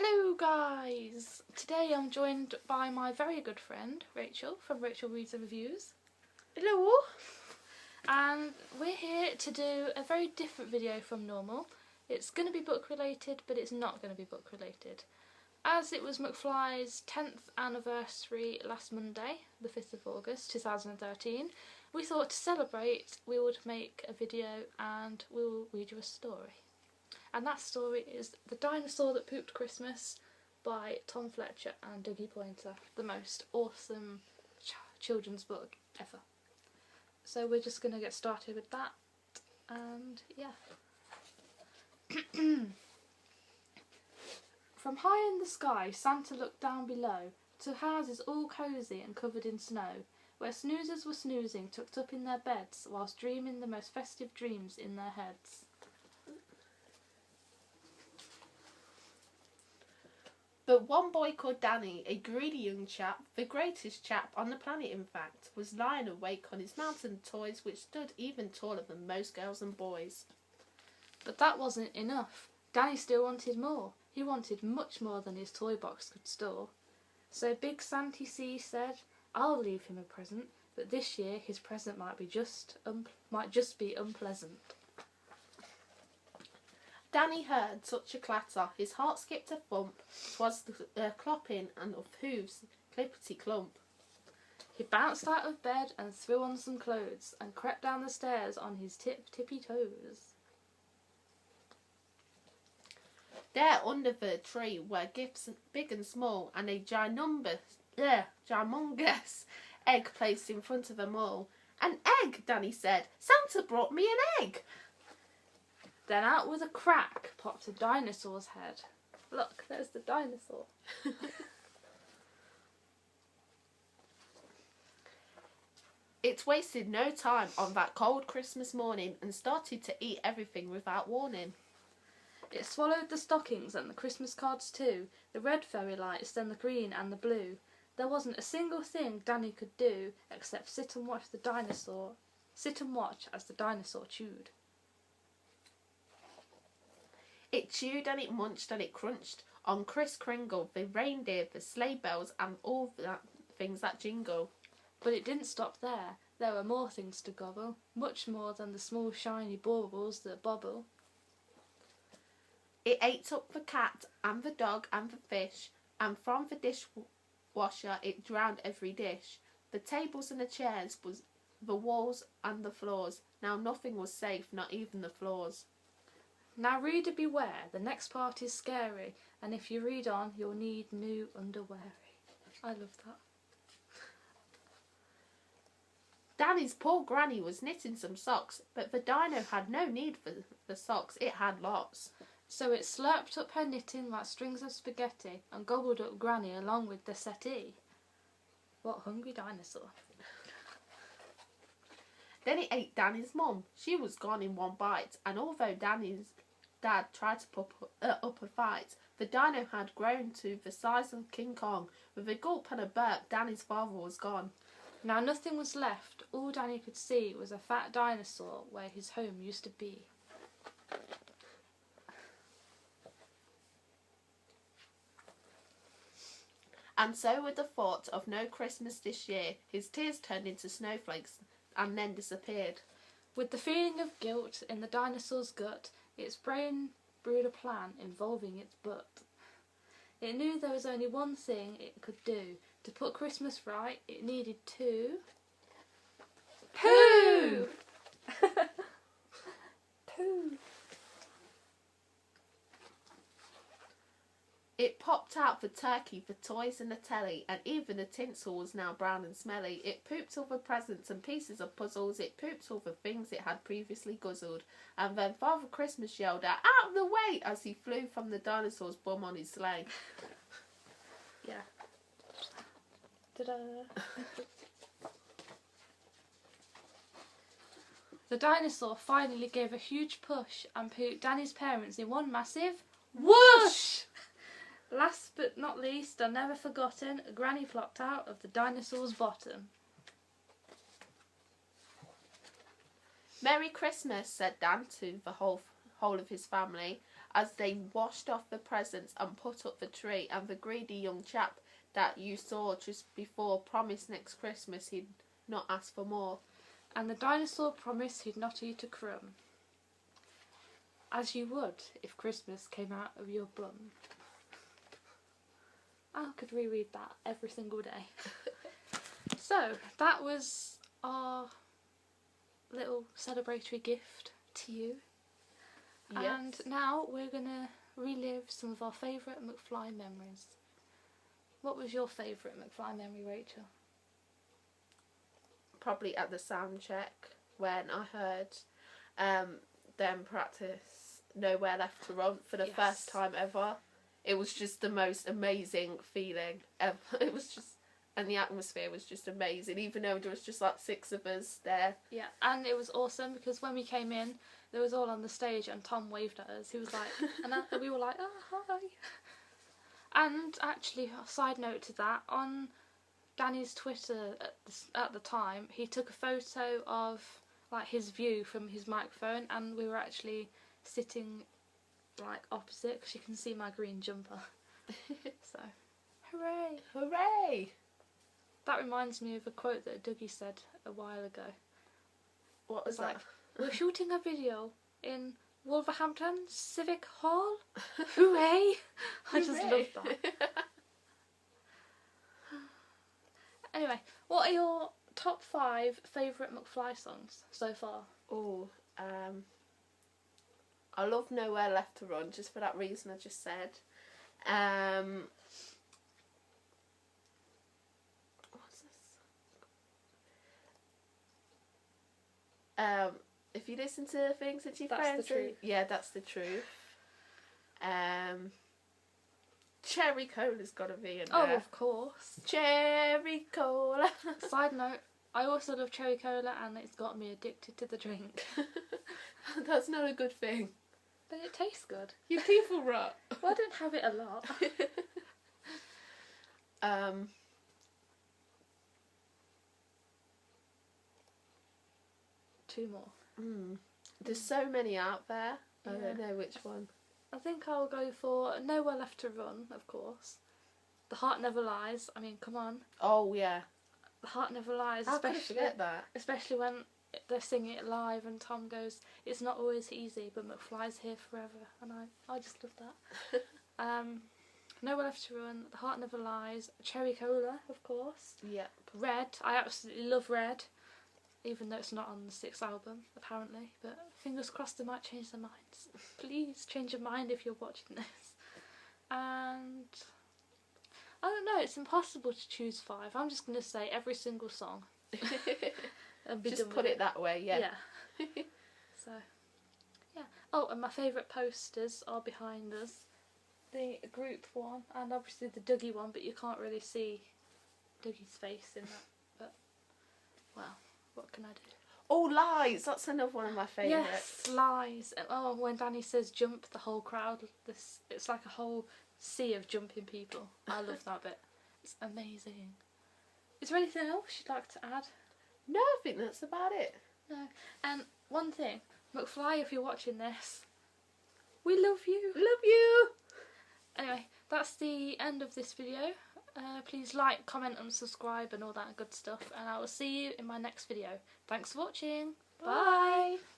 Hello guys! Today I'm joined by my very good friend Rachel from Rachel Reads and Reviews. Hello! And we're here to do a very different video from normal. It's going to be book related, but it's not going to be book related. As it was McFly's 10th anniversary last Monday, the 5th of August 2013, we thought to celebrate we would make a video and we'll read you a story. And that story is The Dinosaur That Pooped Christmas by Tom Fletcher and Dougie Pointer. The most awesome children's book ever. So we're just going to get started with that. And yeah. From high in the sky, Santa looked down below to houses all cosy and covered in snow, where snoozers were snoozing tucked up in their beds whilst dreaming the most festive dreams in their heads. But one boy called Danny, a greedy young chap, the greatest chap on the planet in fact, was lying awake on his mountain of toys which stood even taller than most girls and boys. But that wasn't enough. Danny still wanted more. He wanted much more than his toy box could store. So Big Santy C said, "I'll leave him a present, but this year his present might just be unpleasant." Danny heard such a clatter, his heart skipped a thump, 'twas the clopping and of hooves, clippity clump. He bounced out of bed and threw on some clothes and crept down the stairs on his tippy toes. There under the tree were gifts big and small, and a ginormous egg placed in front of them all. "An egg," Danny said. "Santa brought me an egg." Then out with a crack popped a dinosaur's head. Look, there's the dinosaur. It wasted no time on that cold Christmas morning and started to eat everything without warning. It swallowed the stockings and the Christmas cards too, the red fairy lights, then the green and the blue. There wasn't a single thing Danny could do except sit and watch as the dinosaur chewed. It chewed and it munched and it crunched on Kris Kringle, the reindeer, the sleigh bells and all that things that jingle. But it didn't stop there. There were more things to gobble, much more than the small shiny baubles that bobble. It ate up the cat and the dog and the fish, and from the dishwasher it drowned every dish. The tables and the chairs, the walls and the floors. Now nothing was safe, not even the floors. Now reader beware, the next part is scary, and if you read on you'll need new underwear. I love that. Danny's poor granny was knitting some socks, but the dino had no need for the socks, it had lots. So it slurped up her knitting like strings of spaghetti and gobbled up Granny along with the settee. What hungry dinosaur. Then it ate Danny's mum. She was gone in one bite, and although Danny's dad tried to put up a fight, the dino had grown to the size of King Kong. With a gulp and a burp, Danny's father was gone. Now nothing was left. All Danny could see was a fat dinosaur where his home used to be. And so with the thought of no Christmas this year, his tears turned into snowflakes and then disappeared. With the feeling of guilt in the dinosaur's gut, its brain brewed a plan involving its butt. It knew there was only one thing it could do. To put Christmas right, it needed to poo! Poo! It popped out the turkey, the toys and the telly, and even the tinsel was now brown and smelly. It pooped all the presents and pieces of puzzles, it pooped all the things it had previously guzzled. And then Father Christmas yelled out of the way as he flew from the dinosaur's bum on his sleigh. Yeah. Ta-da! The dinosaur finally gave a huge push and pooped Danny's parents in one massive whoosh! Last but not least, and never forgotten, Granny plopped out of the dinosaur's bottom. "Merry Christmas," said Dan to the whole of his family, as they washed off the presents and put up the tree, and the greedy young chap that you saw just before promised next Christmas he'd not ask for more. And the dinosaur promised he'd not eat a crumb. As you would if Christmas came out of your bum. I could reread that every single day. So, that was our little celebratory gift to you. Yes. And now we're going to relive some of our favourite McFly memories. What was your favourite McFly memory, Rachel? Probably at the sound check when I heard them practice Nowhere Left to Run for the first time ever. It was just the most amazing feeling ever. It was just, and the atmosphere was just amazing, even though there was just like 6 of us there. Yeah, and it was awesome because when we came in, they was all on the stage and Tom waved at us. He was like, and we were like, oh, hi. And actually, a side note to that, on Danny's Twitter at the time, he took a photo of like his view from his microphone, and we were actually sitting like opposite because you can see my green jumper. So, hooray! Hooray! That reminds me of a quote that Dougie said a while ago. What was Like, that? we're shooting a video in Wolverhampton Civic Hall. Hooray! I just love that. Anyway, what are your top 5 favourite McFly songs so far? Oh, I love Nowhere Left to Run, just for that reason I just said. What's this? If you listen to things that your That's friends the truth. Yeah, that's the truth. Cherry Cola's got to be in there. Oh, of course. Cherry Cola. Side note, I also love cherry cola and it's got me addicted to the drink. That's not a good thing. But it tastes good. Your teeth will rot. Well, I don't have it a lot. 2 more. There's so many out there. I Yeah. don't know which one. I think I'll go for Nowhere Left to Run, of course. The Heart Never Lies. I mean, come on. Oh, yeah. The Heart Never Lies. How could I forget that? Especially when they're singing it live and Tom goes, it's not always easy, but McFly's here forever. And I just love that. Nowhere Left to Run, The Heart Never Lies, Cherry Cola, of course. Yep. Red. I absolutely love Red. Even though it's not on the 6th album, apparently. But fingers crossed they might change their minds. Please change your mind if you're watching this. And I don't know, it's impossible to choose 5. I'm just going to say every single song. And be Just done put with it that way, yeah. So, yeah. Oh, and my favourite posters are behind us. The group one and obviously the Dougie one, but you can't really see Dougie's face in that. But, well, what can I do? Oh, Lies! That's another one of my favourites. Yes, Lies. Oh, when Danny says jump, the whole crowd, it's like a whole sea of jumping people. I love that bit. It's amazing. Is there anything else you'd like to add? No, I think that's about it. No. And one thing, McFly, if you're watching this, we love you. Love you! Anyway, that's the end of this video. Please like, comment and subscribe and all that good stuff. And I will see you in my next video. Thanks for watching. Bye. Bye.